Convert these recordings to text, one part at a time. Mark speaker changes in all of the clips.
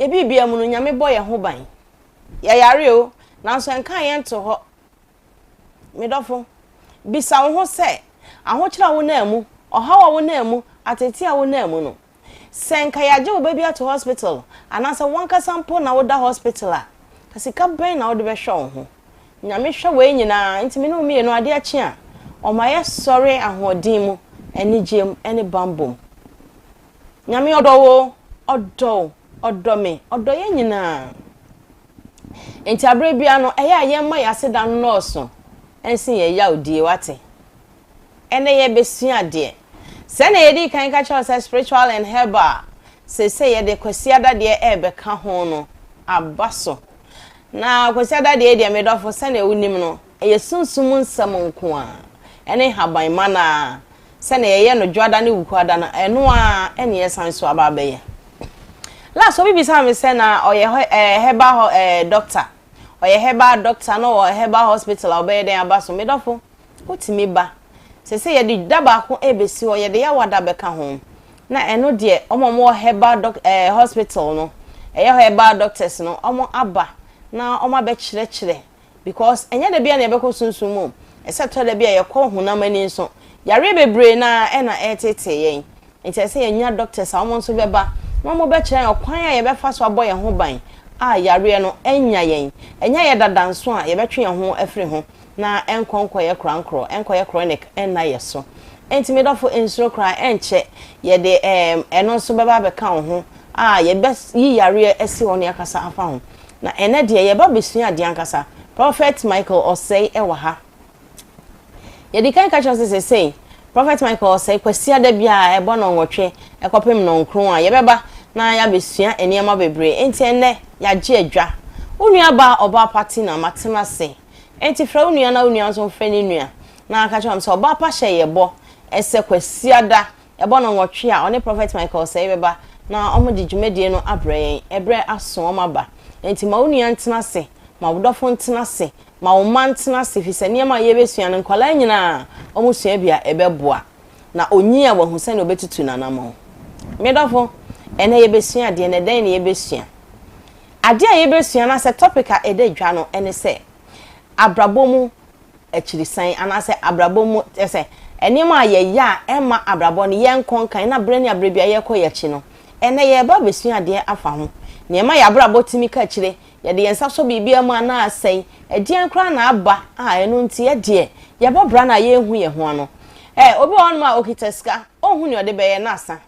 Speaker 1: ye bibia mu no nyame boy ye ho ban ya yare o nanso enka ye nto ho medofo bisa wo ho se ahokyera wo na mu ohawa wo na mu ateti a wo na mu no senka ya je wo baby at hospital anasa wanka sample na wo da hospital a kasika ben na wo de be hwe ho nyame hwe we nyina ntimi no mi no ade achi a o ma ye sorry ahodin mu eni jem eni bambom nyame odo me odo ye nyina enti abre bia no eye aye ma ya seda no nurse ensin ye ya odie wate ene ye besua de se na ye di kan ka cho spiritual and herbal se ye de kwasiada de ebe ka ho no abaso na kwasiada de medofo se na unim no eye sunsum nsam nko a ene haban mana se na ye no dwada ne wukwada na eno a ene ye sanso aba ye la so bibi sa me se na oye herbal doctor oye herbal doctor no herbal hospital obey den abaso medofo otimi ba se ye di daba ko ebesi o ye de ya wada beka ho na eno de omomo herbal hospital no herbal doctors no omo aba na omo be kire because enye de bia na ebeko sunsumu except de bia ye ko hunam ani nso yare bebre na na etete yen enti se ye nya doctors omo nso beba mo be kire okwan a ye be fa so aboye ho ban a yare no enya yen enya ye dadanso a ye betwe ye ho afri ho na enkonko ye krankro enko ye chronic na ye so enti medofo ensuro kra enche ye de eno so beba be kan ho a ye be yi yare esi ho ne akasa afa ho na ene de ye ba besua de ankasa Prophet Michael Osei ewa ha ye di kan ka chose say Prophet Michael Osei kwasia da bia ebo no nwotwe ekopem no nkron a ye beba na ya besua eniema bebre enti ene ya je adwa onua ba oba party na matema se enti fra onua na onua so fra ni nua na aka chom so oba pa hye yebo ese kwasiada ebo no nwotwe a one Prophet Michael Osei beba na omo di dwumedie no abre ebre aso omaba enti ma onua ntena se ma wodofo ntena se ma wo man ntena se fi se niam a ye besua no nkwala nyina omo sua bia ebeboa na onyi a wahu se na obetutu nanamo medofo ene ye besua de ne den ne ye besua ade a ye besua na se topic a edadwa no ene se abrabomu akirisan ana se abrabomu se eniam a ye ya ema abrabo ne ye nkonkan na bre ne abre bia ye koye chi no ene ye ba besua de afa ho niam ya abrabo timi ka chire ye de yensa so bibia mu ana asen edian kra na aba a eno nti ye de ye ba bra na ye hu ye ho no obi won ma okiteska ohun ne ode be ye na asa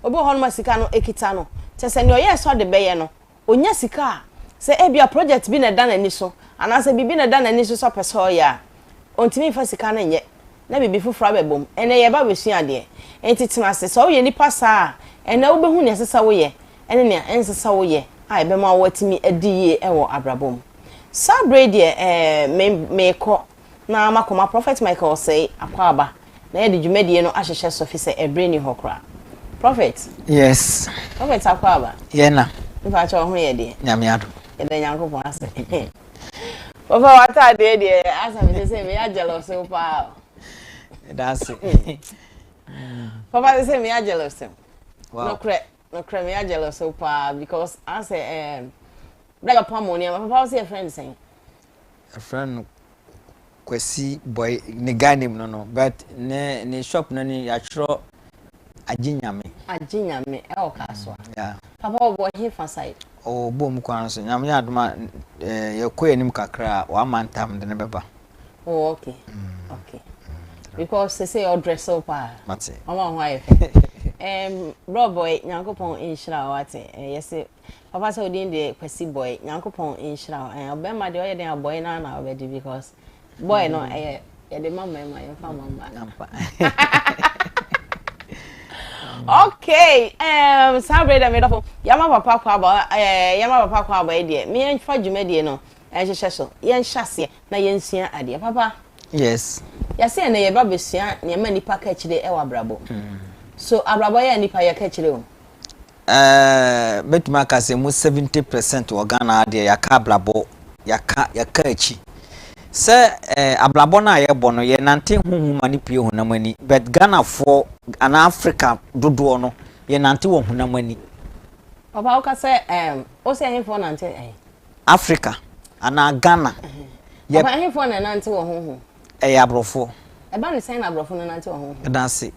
Speaker 1: obi won ma sika no ekita no tese ne oye so de be ye no onya sika se ebia project bi na da na ni so ana se bibi na da na ni so so peso ya ontimi fa sika na nye na bibi fufura bebom ene ye ba besua de enti tima se so ye nipa sa ene wo be hu ne sesa wo ye ene ne ensesa wo ye ai be ma watimi adiye ewo abrabom sabre de me na makoma Prophet Michael Osei akwaba na ye de dwumedie no ahyehye so fi se ebreni hokra Prophet
Speaker 2: yes
Speaker 1: Prophet akwaba
Speaker 2: ye na
Speaker 1: mfa cho ho ye de
Speaker 2: nyame ado
Speaker 1: ye de nyankopon ase ofa wata de asa me se me ya jealous pa
Speaker 2: that's
Speaker 1: papa say me ya jealous
Speaker 2: wow
Speaker 1: no cre me ya jealous pa because I say brother Pamoni papa say a friend saying
Speaker 2: a friend kwesi boy ne guy name no but ne shop no ni ya chro aginyame e o kaso yeah
Speaker 1: papa boy he fa side
Speaker 2: o bom kwan so nyame adoma ye koyenim kakra wa mantam de ne beba
Speaker 1: oh okay okay because they say your dress up
Speaker 2: mate
Speaker 1: mama ho aye bro boy nyankopon inshira wate yes papa say odin de kwesi boy nyankopon inshira obema de oye den boy na obedi because boy no ye de mama ye fa mama okay sabre da me do yama papa kwa aba de me enfa dwumedie no ehhehye so ye nhase na ye nsua ade papa
Speaker 2: yes
Speaker 1: ya say na ye ba besua ne ma nipa ka kire e wa brabo so abrabo ya nipa ya ka kire o
Speaker 2: betuma ka se mu 70% wo Ghana ade ya ka brabo ya ka achi se abrabo na ye bo no ye nante huhu mani pie hunamani but Ghana for an Africa dodo no ye nante wo hunamani
Speaker 1: Papa oka say o say him for nante
Speaker 2: Africa ana Ghana.
Speaker 1: Papa him for nante wo ho.
Speaker 2: Abrofo.
Speaker 1: E ba ne say na abrofo nante wo ho.
Speaker 2: Danse.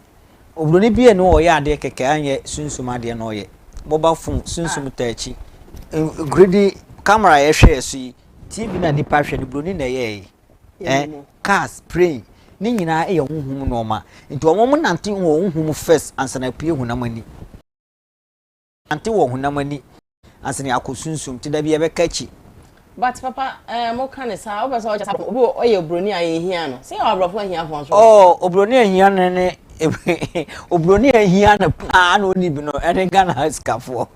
Speaker 2: Obroni bi ene wo ye ade keke anye sunsum ade na oye. Mobile phone sunsum tachi. Greedy camera ye hwe yeso yi. TV na nipa hwe ni broni na ye. Cars praying. Ni nyina e honhum no ma. Nti omo nante wo honhum first ansa na pie hunamani. Ante wo hunamani ansa na akosunsum ti da bi e be kachi.
Speaker 1: But papa mo kan sa o be so o just obo oye broni ahia no. Say abrofo ahia fon so.
Speaker 2: Oh, obroni ahia ne obroni ahia na pa na oni bi no ene Ghana skafo.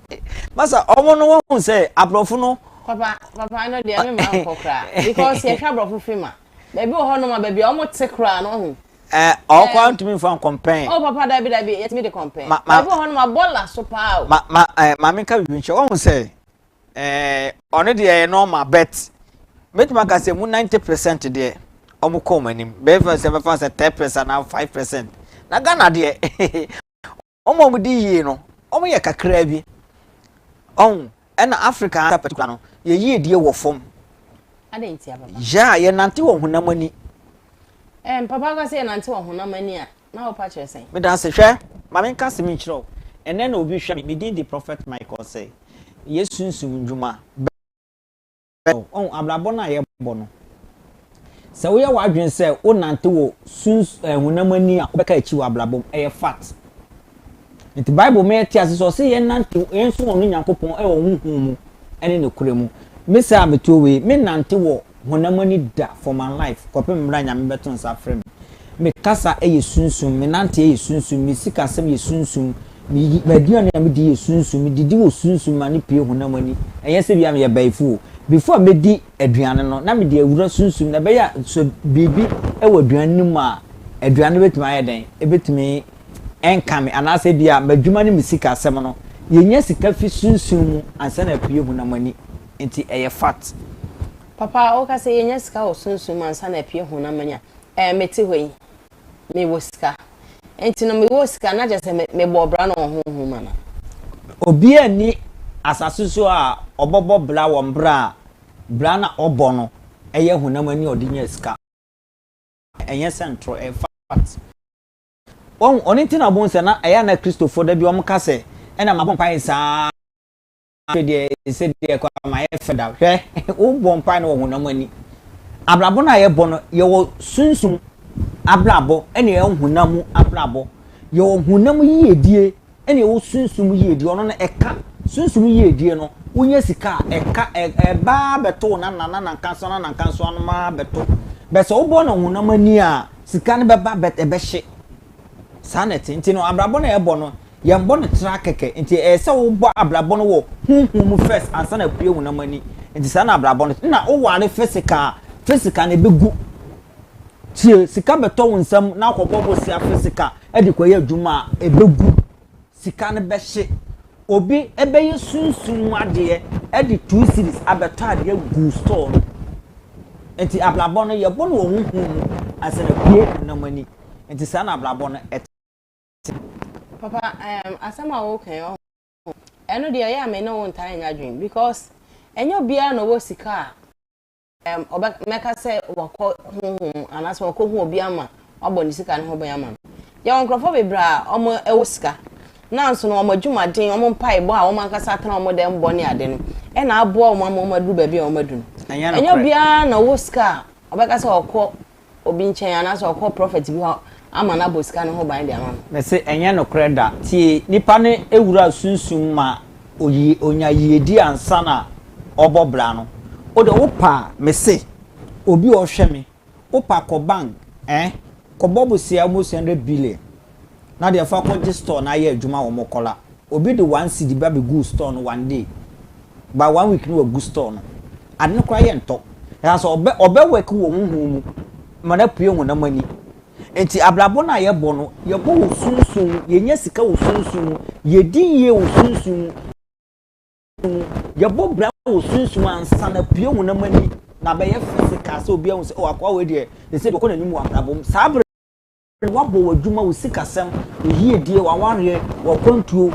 Speaker 2: Masa omo no won say abrofo no
Speaker 1: Papa no dey me man kokra because ye hwa abrofo fima. Baby o ho no ma baby o mo te kra no ho.
Speaker 2: O kwa ntumi fan campaign.
Speaker 1: Oh papa da bi yet me the campaign. Baby o ho no ma bola so pa o.
Speaker 2: Ma me ka wi nche won say ono de normal bet. Metima ka say mu 90% de omo come anim. Be fa say 10% na 5%. Na Ghana de omo mu di yie no. Omo ye kakra bi. On na Africa particular no ye yie die wo fom.
Speaker 1: Adentia papa.
Speaker 2: Ja ye nante wo hunamani.
Speaker 1: Papa ka say nante wo hunamani a na o pa chere sen.
Speaker 2: Me dan se hwe ma me ka se me chiro. Ene na obi hwe me din the prophet Michael say. Yesunsum ndwuma. On ablabo na ye bo no. Se wo ye wadwen se o nante wo hunamani a obeka achi wo ablabo e fact. Nti Bible me tia se so se ye nante enso onu Nyankopon e wo huhu mu ene ne kure mu. Me say abeto we me nante wo hunamani da for my life. Kopem mra nya me beton sa frem. Me kasa e yesunsum me nante e yesunsum me sika sem yesunsum me baduane am di yesunsum me didi wo sunsum mani pie hunamani. Enye se bia me ye baifu before me di aduane no na me di awura sunsum na be ya so bibi e wo aduane mu a aduane betuma aye den e betumi enkame anase bia madwuma ne misika asem no yenya sika fi sunsum mu ansa na pie hunamani enti eye fat
Speaker 1: papa o ka say yenya sika o sunsum ansa na pie hunamani a meti hoyi me wo sika enti no me wo sika na je se me bo bra no honhum mana
Speaker 2: obi ani asasuso a obobo bra wo mbra bra na obo no eye hunamani odinya sika enye centro e fat oni tina bon se na aya na Christopher da bi o mka se ena ma bompa isa de se de kwa ma ye feda hwe o bompa na wo hunamani ablabo na ye bono ye wo sunsum ablabo ene ye hunamu ablabo ye wo hunamu yiedie ene wo sunsum yiedie ono na eka sunsum yiedie no wonye sika eka ba beto na nkanso na nkanso no ma beto be se wo bo na hunamani a sika ne beba bet ebehye sanete nti no ablabo na ebo no ye mbo ne tra keke nti se wo bo ablabo no wo hunhum first ansa na pie hunamani nti sana ablabo no na wo ware physical na begu tie sika beto wonsam na akobobo sia physical e de koye adwuma ebegu sika ne behye obi ebeye sunsun ade e de 2 series abeto ade gu store nti ablabo no ye bo no hunhum ansa na pie hunamani nti sana ablabo no
Speaker 1: papa asama wo kan yo eno de ya me no won tan nya dream because enyo bia no wo sika oba meka se wako anaso wako hu obi ama obo ni sika ne ho ban ama ya won krofo bebra omo ewo sika na nso no omo dwumaden omo mpa ebo a omo ankasa tan omo dem bo ne ade no e na abo omo amadu ba bia omo du enyo bia na wo sika obeka se wako obi nchen anaso wako prophet bi ama na bosika ne ho ban de ama
Speaker 2: me se enye no kreda tie nipa ne ewura sunsum ma onya yedi ansa na obobra no o de wopa me se obi o hwe me wopa ko bank ko bobusia mo 100 billion na de fa ko store na ye adwuma wo mokola obi de 1 cedi ba be go store no one day ba 1 week no go store no ade no kwa ye nto ya so obe work wo huhu mana pue hunamani enti ablabo na ye bo no ye bo wo sunsun ye nya sika wo sunsun ye di ye wo sunsun ye bo bra wo sunsun ansa na pie hunamani na be ye physical so obi ahun se o akwa we de se de ko na nimu ablabo sabre wa bo wadwuma wo sika sem ye die wa ware wo kontuo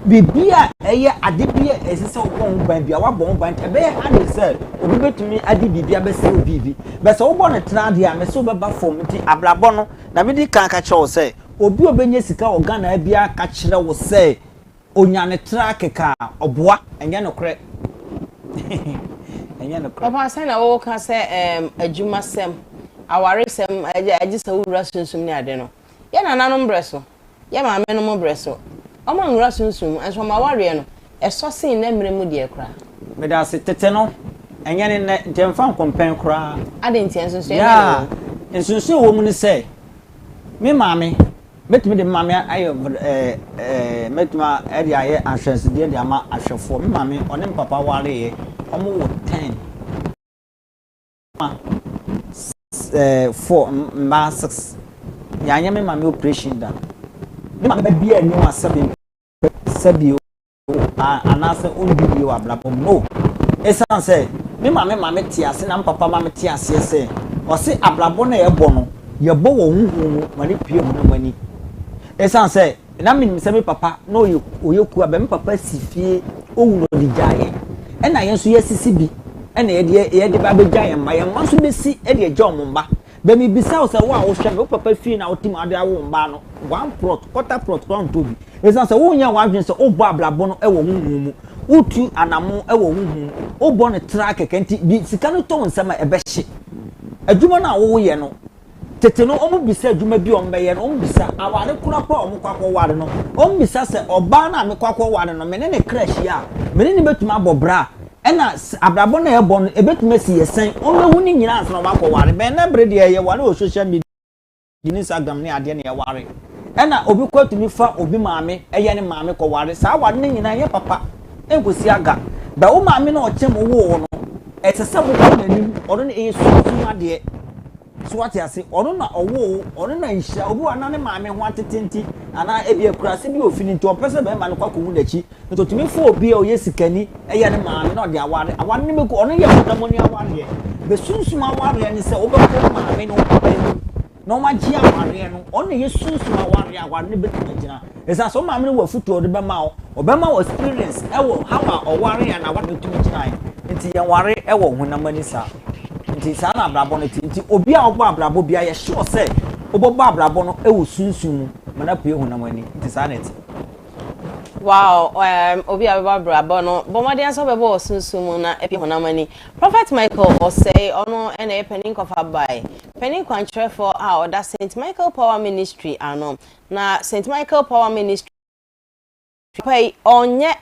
Speaker 2: bibia eye ade bia esese obon ban bia wa bon ban ebe ade say obi betumi ade bibia be say obi be say obo ne tra de a me so beba fom nti abrabo no na me di kan ka che say obi obenye sika organa bia ka kire wo say onya ne tra keka oboa enye no kre enye no kre
Speaker 1: papa say na wo ka say adwuma sem aware sem agi say wura sunsum ne ade no ye na nanom breso ye ma me no mo breso omo nwura sunsum enso ma ware no eso sin na mire mu de kra
Speaker 2: me da se tete no enye ne ntemfa nkompen kra
Speaker 1: ade ntienso so
Speaker 2: ya ensunsu wo mu ne say me maame metumi de maame ayo metuma edi aye ahwense de de ama ahwefo me maame one papa ware ye omo wo 10 4 mba 6 yanya me maame operation da me maame bi ani wa sabi anase onbibi wa blabom no esan say me maame tiase na papa maame tiase say o se ablabo na ye bo no ye bo wo huhu mani pie mu na mani esan say na me se me papa no oyeku abe me papa sifie owuno di jaye e na yenso yesisi bi e na ye de ba be jaye mba ye manso besi e de jom mba be mi bisa o se wo a wo hwe me papa fie na otim ade awo mba no one plot quarter plot kon to bi esan say wo nya wa adwen say o bo ablabo no e wo huhu mu utu anamu e wo huhu o bo ne track kenti bi sika no to nsema e be hye adwuma na wo ye no tete no omu bisa adwuma bi ombe ye no omu bisa aware kura pa omu kwakwo ware no omu bisa se oba na me kwakwo ware no me ne crash ya me ne betuma abobra ena abrabo na ebo no ebetuma si yesen omehu ni nyina ansa no makwo ware be na bre de ye ware o social media Instagram ne ade ne ye ware ena obi kwatumi fa obi maame eye ne maame ko ware sa ware ne nyina ye papa enkosi aga da wo maame na ochem wo no etese wo ko nanim ono ne yesu ade so what you say ono na owo ono na nhia obi wana ne maame ho atetenti ana ebi akurase bi ofini nti opese be ma ne kwakomu dachi nto tumi fo obi o yesikani eye ne maame na ode aware ne be ko ono ye kodamoni aware be sunsum aware ne se obekọ maame no papa no ma ji aware no ono ye sunsum aware ne be tuma esa so maame no wafuto ode be ma o obema o experience ewo how aware ya na aware tumi gina nti ye ware ewo hunamani sa nti sa na abrabo no nti obi a ogbo abrabo bia ye sure say obobo abrabo no e wo sunsun mana pie hunamani nti sa net
Speaker 1: wow obi a abrabo no bomade anso bebo sunsun na e pie hunamani Prophet Michael o say ono na e penin kofa bai penin kwantre for order St Michael Power Ministry ano na St Michael Power Ministry pay onye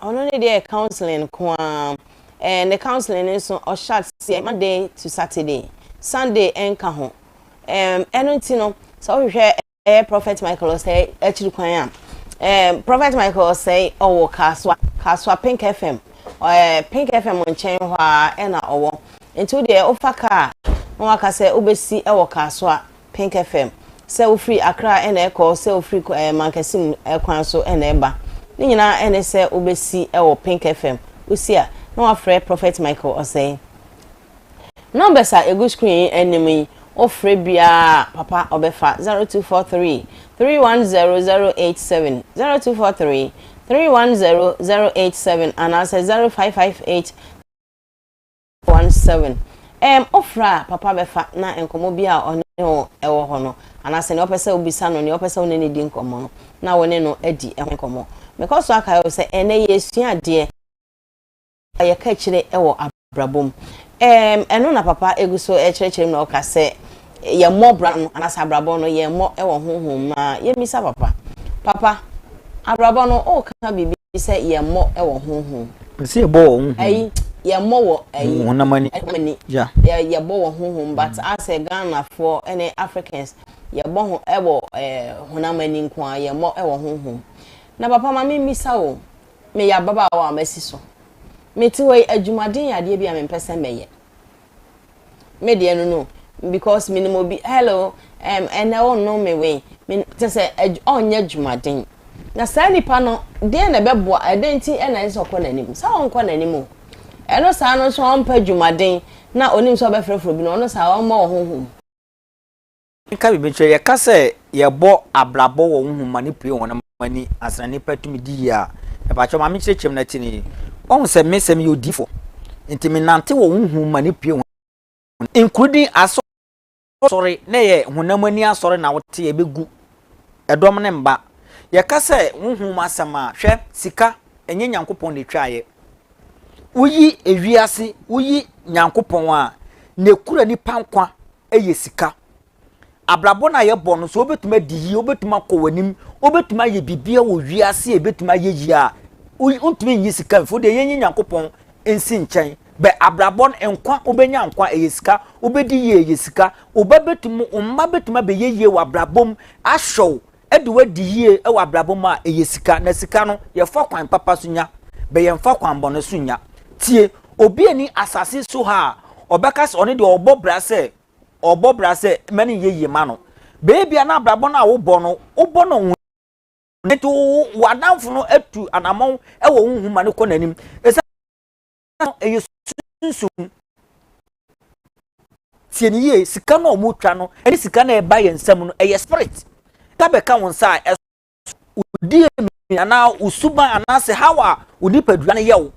Speaker 1: ono ne dey counseling kwa and the counseling is on short Monday to Saturday, Sunday enka ho. Eno no so we hear Prophet Michael say actually kwan Prophet Michael say owo kaswa Pink FM. Pink FM nchen hwa e na owo. Into the ofaka no waka say obesi ewo kaswa Pink FM. Say we free Accra e na e call say we free Mankasim kwan so e na eba. Ni nyina e na say obesi ewo Pink FM. Usia no afre Prophet Michael or say numbers are a good screen enemy ofre bia papa obefa 0243 310087 0243 310087 and answer 0558 17 ofra papa befa na enkomo bia one ewo ho no anase ne opese obisa no ne opese one ne di nkomo no na wone no adi enkomo because aka yo say ene yesu ade ya ka kire ewo abrabom eno na papa eguso ekire na oka se ye mo bra no anasa abrabom no ye mo ewo honhom ma ye misa papa abrabom no o ka bibi se ye mo ewo honhom
Speaker 2: se bo honhom
Speaker 1: ayi ye mo wo ayi
Speaker 2: honamani
Speaker 1: ja ye bo wo honhom but as a Ghana for any Africans ye bo ho ewo honamani nko ye mo ewo honhom na papa ma mi misa wo me ya baba wa masi so meti we adwumaden yade bia me pese meye me de no because minimum be hello and I won't know me way me just say onye adwumaden na sa nipa no de na bebo adenti e na nso kwa nanim sa won kwa nanim e no sa no so on pa adwumaden na onim so be frefro bi no no sa won ma ohunhum
Speaker 2: nka bi betwe ye ka se ye bo abrabo wo ohunhum manipue won mani asra nipa tumi di ya e ba cho ma me kyerkyem na tini on se me se me odifo nti me nante wo hunhu mani pie ho including aso sorry na ye honam ani asore na wote e begu edom ne mba ye ka se hunhu masama hwe sika enye nyankopon ne twaye uyi ewiase uyi nyankopon a ne kura ni pankwa eye sika abrabo na ye bɔ no so obetuma diyi obetuma kɔ wanim obetuma ye bibia wo wiase ebetuma ye yi a untumi nyi sika fo de yenyi nyankopon ensi nkyɛn be abrabo nkwa obenya nkwa eye sika obedi ye sika obabetumu umma betuma be ye wa abrabom ahwow ede wadi yie e wa abrabom a eye sika na sika no ye fa kwan papa sunya be ye mfa kwan bɔ no sunya tie obi ani asase so ha obeka se one de obɔ brase mani ye ma no baby na abrabɔ na wo bɔ no nti wadamfo no atu anamon e wo hunhuma ne kɔ nanim esa eye sunsum tie ni ye sika no mu twa no eni sika na e ba ye nsam no eye spirit ta be ka won sa udi ana usuba ana se hawa udi padua ne yew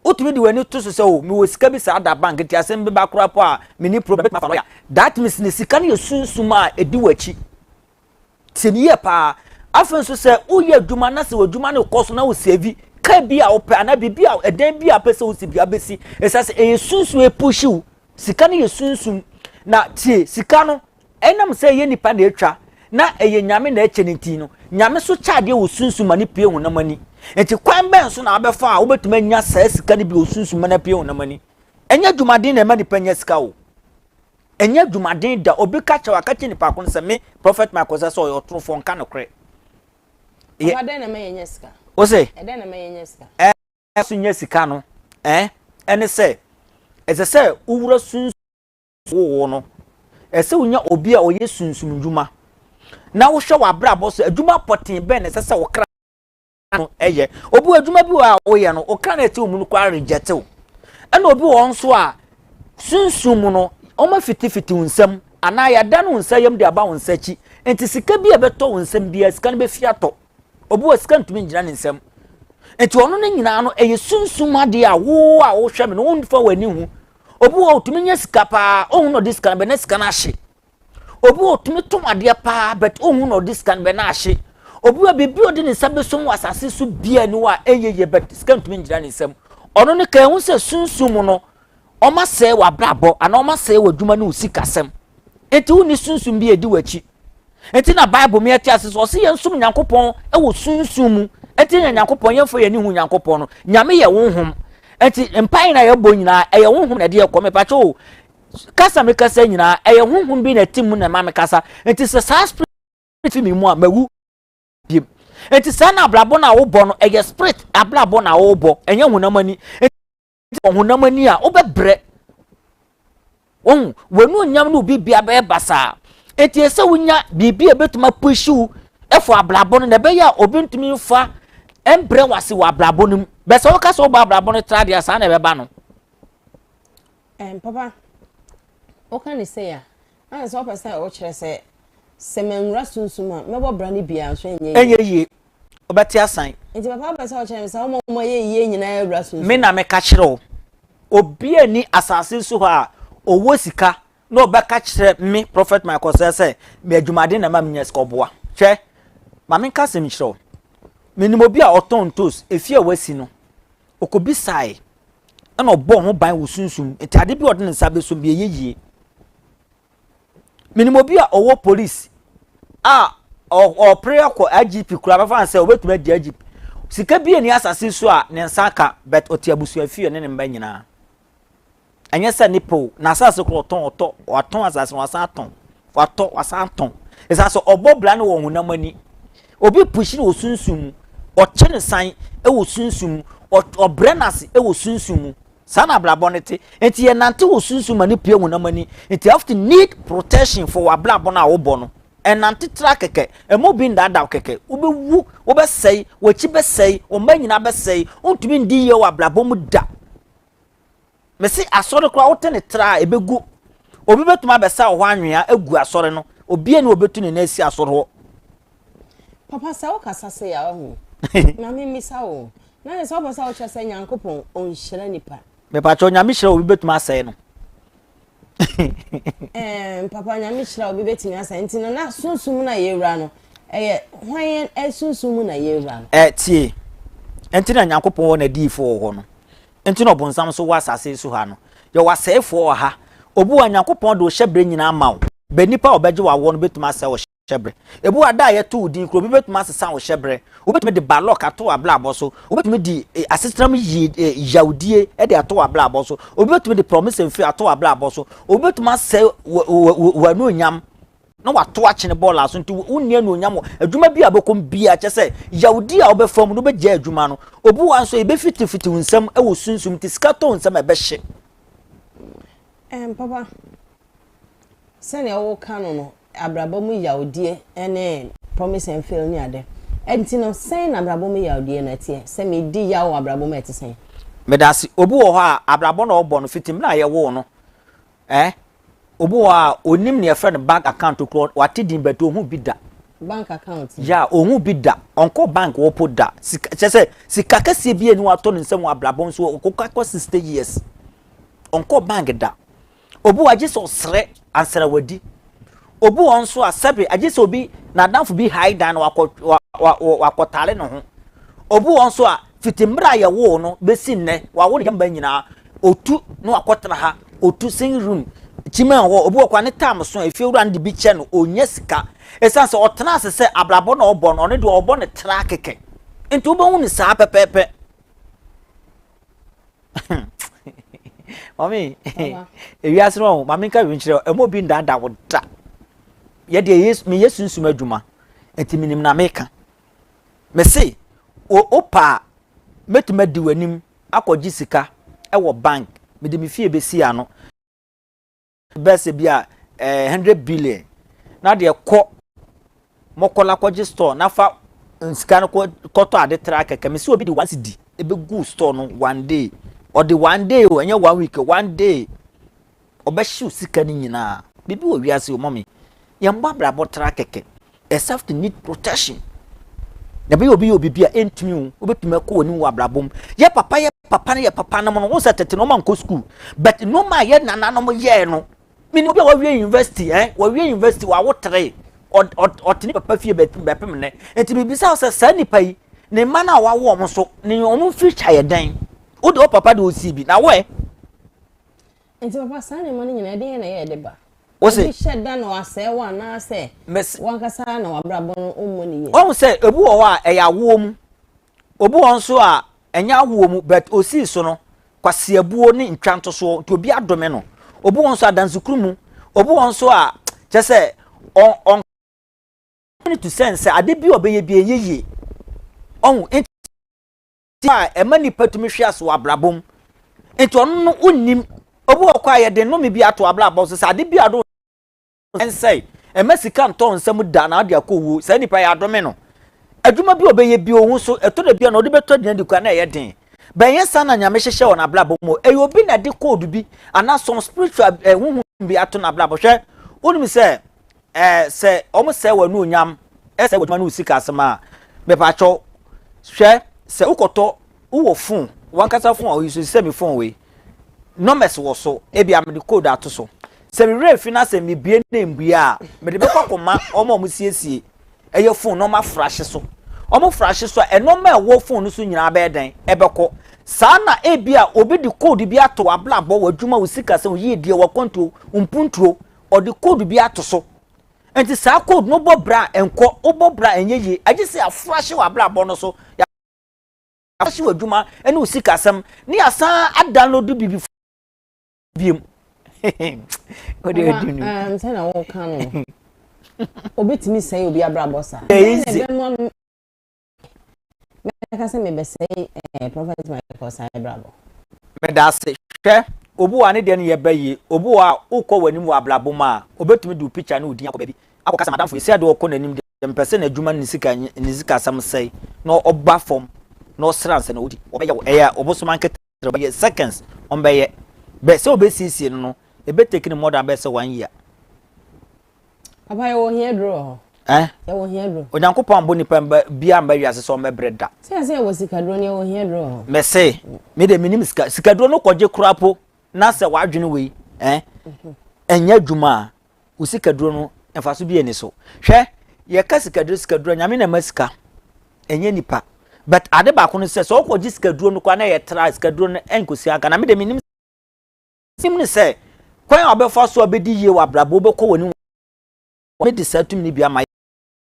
Speaker 2: otumi di wani to so se o mi wo sika bi sa da bank ti asem be ba kura po a mi ni problem ma fa lawyer that means ni sika ne sunsum a edi wachi tie ni ye pa afen so se uye adwuma na se wadwuma ne koso na wo save ka bia wo pa na bibia eden bia pese wo si bia besi esase esunsu e pushu sika ne yesunsum na tie sika no enam se ye nipa na etwa na eye nyame na eche nti no nyame so chaade wo sunsum ani pie hu na mani enti kwan ben so na abefa a obetuma nya sa sika ne bi wo sunsum na pie hu na mani enya dwumaden na ma nipa nya sika wo enya dwumaden da obi ka cha wakache nipa kon se me prophet Michael say so yo trofo nka no kre
Speaker 1: abaden na ma nya sika
Speaker 2: o say
Speaker 1: eden na ma nya sika
Speaker 2: so nya sika no ene say ese say uwura sunsum wo no ese unya obi a oye sunsum dwuma na wo hwe wa brabo so adwuma potin ben ese say wo kra no eye obi adwuma bi wa wo ye no o kra na ti o mu no kwa reject o ena obi won so a sunsum no o ma fiti unsam ana ya da no unsayam de aba unsachi enti sika bi e beto unsam bi sika ne be fiato obi wa sika ntumi ngira ne nsam enti ono ne nyina no eye sunsum ade a wo hwe me no won fa wani hu obi wa otumi nya sika pa ohun no diska be na sika na hye obi wa otumi tom ade pa but ohun no diska be na hye obi wa bibi odi ne nsa be so mu asase so bia ni wa eyeye but sika ntumi ngira ne nsam ono ne kan hu se sunsum no oma se wa brabo ana oma se wa dwuma ne usikasem enti uni sunsum bi edi wachi enti na bible me ati ase so se yensum nyankopon e wo sunsum mu enti nyankopon yemfo ye ni hu nyankopon no nyame ye wonhom enti empai na ye bo nyina e ye wonhom na de ye kome pacho kasa me kasa nyina e ye wonhom bi na tim na ma me kasa enti se sa spirit mi mu a mawu bi enti sa na ablabo na wo bo no e ye spirit ablabo na wo bo enye hunamani honamani a obebre wonu nyam no bibia be basa enti ese wunya bibia betuma pushu efo ablabo no na be ya obentumi fa embre wase wa ablabo no be se woka so ba ablabo no tradia sa na be ba no
Speaker 1: papa o kan say ya an so person o kire se semenwura sunsuma mebo brani bia so enye
Speaker 2: ye obeti asan
Speaker 1: enti papa person o kire se o mo ye nyina ewura sunsuma
Speaker 2: me na me ka kire obi ani asase so ha owo sika na obeka kire me prophet Michael say me adwumade na ma menya sika oboa hwe ma me ka sem kire menim obi a oton tos efia wasi no okobi sai na obo ho ban wo sunsum enti ade bi ode ne nsa be so bi eyeye menim obi a owo police o prayer ko IGP kura ba fan say obetuma di IGP sika bi ani asase so a ne nsa ka bet otiabusu afia ne mba nyina anya sa nipo na asase ko oton asase wasan ton wasan ton esase obobla ne wo hunamani obi pushi wo sunsum o chene san e wo sunsum o brenasi e wo sunsum sana blabonete enti ye nante wo sunsum ani pie hunamani enti have to need protection for wa blabona wo bono enante trakeke emobi ndada keke obewu obesei wachi besei o manyina besei ontumi ndi ye wa blabom da mesi asore kwa wotene tra ebegu obi betuma besa ho anwea agu asore no obi ani obetu ne na asi asore ho
Speaker 1: Papa sa o kasa se ya ho. Na me misa o. Na se o pasa o chese Nyankopon on hyira nipa.
Speaker 2: Me pa cho nyame hyira obi betuma asai no.
Speaker 1: Papa nyame hyira obi betumi asai ntino na sunsum na yewura no. Hwan esunsum na yewura no.
Speaker 2: Tie. Entina Nyankopon na diifo ho no. Entina obonsam so wa asase so ha no. Ye wasaifo ha. Obu wa Nyankopon do hyebre nyina ma wo. Be nipa obeje wa wo no betuma asai wo hyebre. Ebu ada ye to din kro bi betuma asesa wo hyebre. Obetumi de balok ato abla aboso. Obetumi di asistram yaudie e de ato abla aboso. Obetumi de promise mfi ato abla aboso. Obetumi asai wanu nyam na wato akene ball aso nti unnie no nyam adwuma bi abekom bia kyese yaudi a obefam no begye adwuma no obu wan so ebe fiti unsam e wo sunsum ti skato unsam ebe hye
Speaker 1: papa sene wo kanu no abrabomu yaudi ene promise and fail ni ade enti no sen abrabomu yaudi na tie se me di yawo abrabomu etisen
Speaker 2: medasi obu wo ho a abrabo na obo no fitim na ye wo no obu wa onim ne friend bank account ko watidin beto hu bi da
Speaker 1: bank account
Speaker 2: ya ohun bi da onko bank wo po da se sika kase bi eni wato ne nsem ablabon so okokwa 60 years onko bank da obu wa giso sre ansera wadi obu on so asabe agiso obi na danfo bi high dan wakotale no ho obu on so a fitimra ya wo no besi nne wa wo yamba nyina otu no wakotra ha otu sing room chima ho obu kwa ne tam so efiewura ndi bi che no onye sika esanse otena asese abrabo na obo no ne de obo ne tra keke enti obo hu ni saa pepepe mami ewiase no mami ka winchire emo bi ndanda woda ye de me yesunsum adwuma enti minim na meka me se opa metuma di wanim akogi sika e wo bank me de me fie besi ano bese bia 100 billion na de ko mokola kwaji store na fa nsika no koto ade track keke me se obi di once di ebe go store no one day or the one day o enye 1 week one day obehye sika ni nyina bibi wo wiase o mommy ye mba brabo track keke except need protection na be obi bia entumi obetuma ko oni wa brabom ye papa na ye papa na mo no wo setete no man ko school but no ma ye nana no mo ye no mini obi wa wie university wa wie university wa wotre otini papa fie bepem ne enti bibisa se sa nipa yi ne ma na wa wo mo so ne omo future ye dan wo de papa de osibi na wo
Speaker 1: enti papa sa ne ma ne nyina den na ye de ba
Speaker 2: wo se
Speaker 1: sheda no ase wa na se wankasa na wabrabon umoni ye
Speaker 2: o se ebu wo a eya wo mu obu won so a enya wo mu but osi so no kwase abuo ne ntwanto so to obi adome no obu won so adansukuru mu obu won so a chese on to sense ade bi obeye bi eyeye on enti a emani patumi hwe aso abrabom enti on no unnim obu okwa ye de no me bi ato abrabom so ade bi ado ensei emasika nto nsam da na ade akowu sa nipa ya adome no adwuma bi obeye bi ohun so eto de bi na ode beto de ndikwa na ye den benye sana nyame hyehye wona ablabo mo eyobi na de code bi ana some spiritual huhu bi ato na ablabo hwe onimi se se omo se wanu onyam se waduma no sika asema be pa cho hwe se ukoto uwo phone wankasa phone o yusu se me phone we numbers wo so e bia me de code ato so se me refi na se me bie na mbia me de be kwakoma omo siesie eye phone no ma flash so omo flash so enoma wo phone so nyina be den ebeko sana ebia obi di code bi ato ablabo wadwuma usika se yi die wo konto umpuntro o di code bi ato so enti sa code no bobra enko obobra enyeyi agise aflash wa ablabo no so ya aflash wadwuma ene usika sem ni asa download bibi biem odi
Speaker 1: say na wo kan no obetimi say obi ablabo sa I say me be say prophet Michael say bravo
Speaker 2: me da se hwe obu wa ne de ne ye bayi obu wa ukọ wanim wa ablabom a obetumi du picture na odin akọ baby akọ kasa madam fo esi ade okọ nanim de mpese na adwuma ne sika sam sei na oba form na osranse na odi obeye eya obosoman ketere be seconds on be be se obesisi no ebe take ni more than be say 1 year
Speaker 1: papa yo here draw
Speaker 2: Eh?
Speaker 1: Ya wo hiadro.
Speaker 2: Onyankopon bo nipa bia mba wiase so mebreda.
Speaker 1: Se wo sikadro ne wo hiadro.
Speaker 2: Me say, me de minim sikadro no koje kurapo na se wadwene we, enya dwuma wo sikadro no emfaso bi eni so. Hwe, ye ka sikadro nyame na masika. Enye nipa. But ade ba ko no se so koje sikadro no kwa na ye tra sikadro no enkosi aka na me de minim sim ni se kwan obefo so obedi ye wa brabo obekọ woni me de satum ni bia ma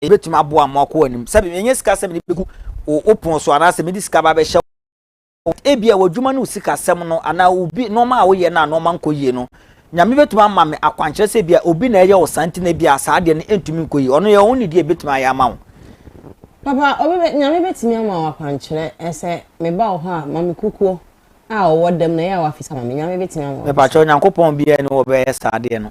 Speaker 2: betuma abo amako wanim sabe enye sika sem ni beku opon so ana se me disika ba be hye ebia wadwuma no sika sem no ana obi normal wo ye na normal nkoyie no nyame betuma ma me akwankyere se bia obi na eye wo santi na bia saa de no entumi nkoyie ono ye woni de betuma ya ma wo
Speaker 1: papa obi nyame betumi ama wa akwankyere ese me ba wo ha mame kukuo a wo dem na ya wa fisa mame nyame betumi ama
Speaker 2: me pa cho nyankopon bia ni wo be saa de no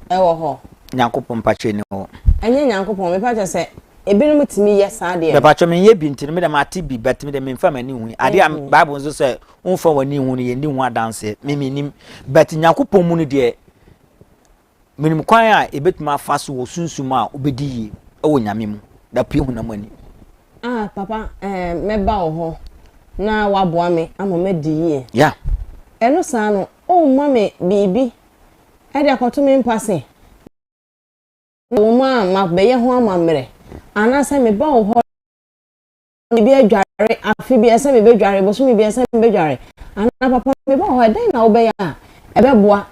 Speaker 1: wo ho
Speaker 2: nyankopon pa che ni wo
Speaker 1: enye nyankopon me pa cho se ebinu mutimi ye saa de
Speaker 2: me pa cho me ye bi ntini me de ma ti bi bet me de me mfa mani hu ade a bible nso se unfa wani hu ni ye ndi hu adanse me nim bet nyankopon mu ni de minim kwan a ebetuma faso wo sunsum a obedi yi wo nyame mu da pie hu na mani
Speaker 1: papa me ba wo ho na waboa me ama me di yi
Speaker 2: ya
Speaker 1: eno saa no o mama bibi e de akoto me mpase wo ma be ye ho amamre ana se me ba wo ho ni bi adware afi bi ese me be dware bo so me bi ese me be dware ana papa me ba ho den na wo be ya e be boa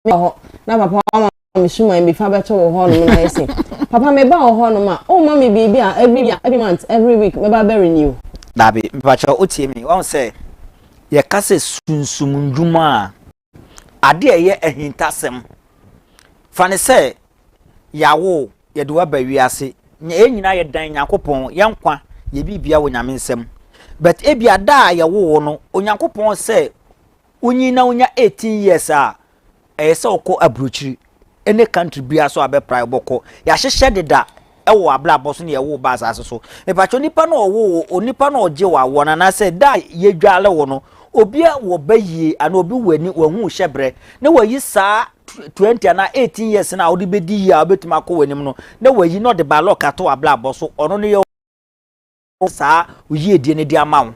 Speaker 1: me ho na papa wa me suma me fa beto wo ho no na ese papa me ba wo ho no ma o ma me bibi a every month every week me ba be renew
Speaker 2: dabi mpacha otie mi won say ye kase sunsum ndwuma ade eye ehintasem fane say yawo ye de wa ba wiase nyina ye dan Nyankopon ye nkwa ye bibia wo nyame nsem but ebia da ye wo no Onyankopon say onyina onya 18 years a ese okọ abrochiri ene country bia so abe prai boko ya hyehye deda ewo abla boso ne ye wo ba asase so e pa cho nipa no wo onipa no oje wa wo na say da ye dwale wo no obia wo bayie ana obi wani wahu hyebre ne wayi saa 20 na 18 years na odi bedi ya obetuma ko wanim no ne wayi no de balok ato abla boso ono ne ye saa oyi edie ne di amawo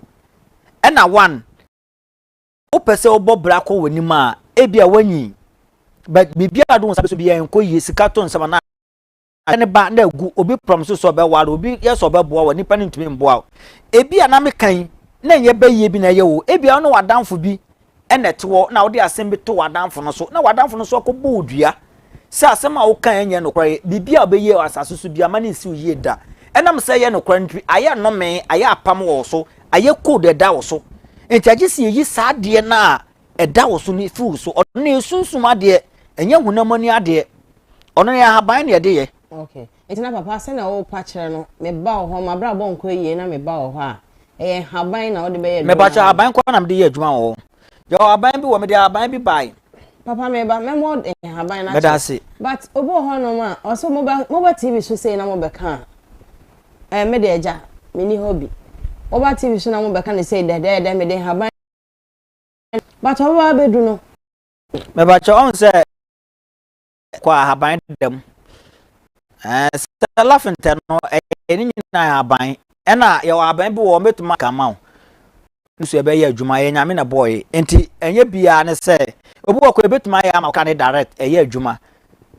Speaker 2: ena one o pese obo bra ko wanim a ebia wanyi but bibia do sabe so bia enko yi sika to nsama na ene ba na gu obi promise so be ware obi yes obe boa wa nipa ntumi mboa ebia na mekan na enye bayie bi na ye wo ebia no wadanfo bi ene tewo na wo de asem bi to wadanfo no so na wadanfo no so ko bo odua se asem a wo kan enye no kware bibia obeye asase so bia ma na nsi oye da enam se ye no kware ntwi aya no me aya apam wo so aya code da wo so enti si yi saa de na eda wo so ni fu so ono esunsum ade enye hunamani ade ono ya haban ne de ye
Speaker 1: okay etina papa se na wo pa kire no me ba wo ho ma bra bo nko yie na me ba wo ho a haban na wo de be ye
Speaker 2: me ba cha haban kwa na me de ye adwuma wo yo haban bi wo me de haban bi bai
Speaker 1: papa me ba me mo haban na
Speaker 2: medase
Speaker 1: but obo ho no ma oso mo ba TV so say na mo be kan me de eja me ni hobby oba TV so na mo be kan say de me de haban but oba be du no
Speaker 2: me ba cha on say kwa haban dem salafente no eni nyina haban ena ye haban bi wo metuma kama nso ebe ye adwuma ye nyame na boy enti enye bia ne se obi wo ko ebetuma ya ma kan direct eye adwuma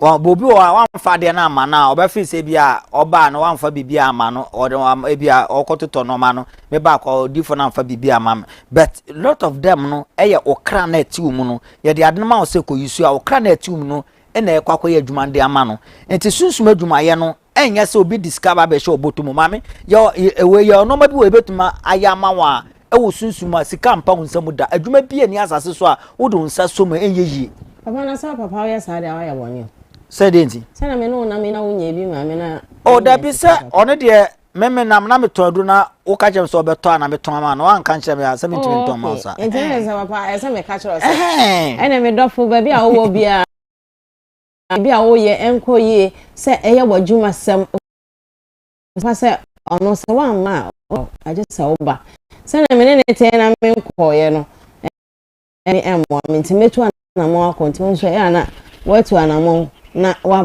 Speaker 2: wo bobi wo amfa de na ama na oba fi se bia oba na wamfa bibia ama no o bia okototo no ma no me ba ko difo na amfa bibia ama but lot of them no eye okra na atiwu mu no ye de ade ma wo se ko yisu a okra na atiwu mu no ena ekwa ye adwuma de ama no enti sunsum adwuma ye no enya se obi discover be she obotumu mame yo ewe yo no ma bi we betuma ayama wa ewo sunsuma sika mpa hunsamu da adwuma bi ani asase so a wodo nsa so ma enyeyi
Speaker 1: papa na sa papa ya sa de awaya wonye
Speaker 2: say denti
Speaker 1: say na me no na me na wonye bi ma me na
Speaker 2: o da bi se ono de meme na me to adu na wo ka jem so beto na me to ma no wan kan chem ya 70 ton ma so
Speaker 1: enti na papa esa me ka chiro say ene me dofo ba bi a wo bia bi a wo ye enko ye se eye wadwuma sem fa se ono se wan ma aje se oba se na me ne te na me nko ye no eni emwa me ntimetu na mo akonti won so ya na watu anamon na wa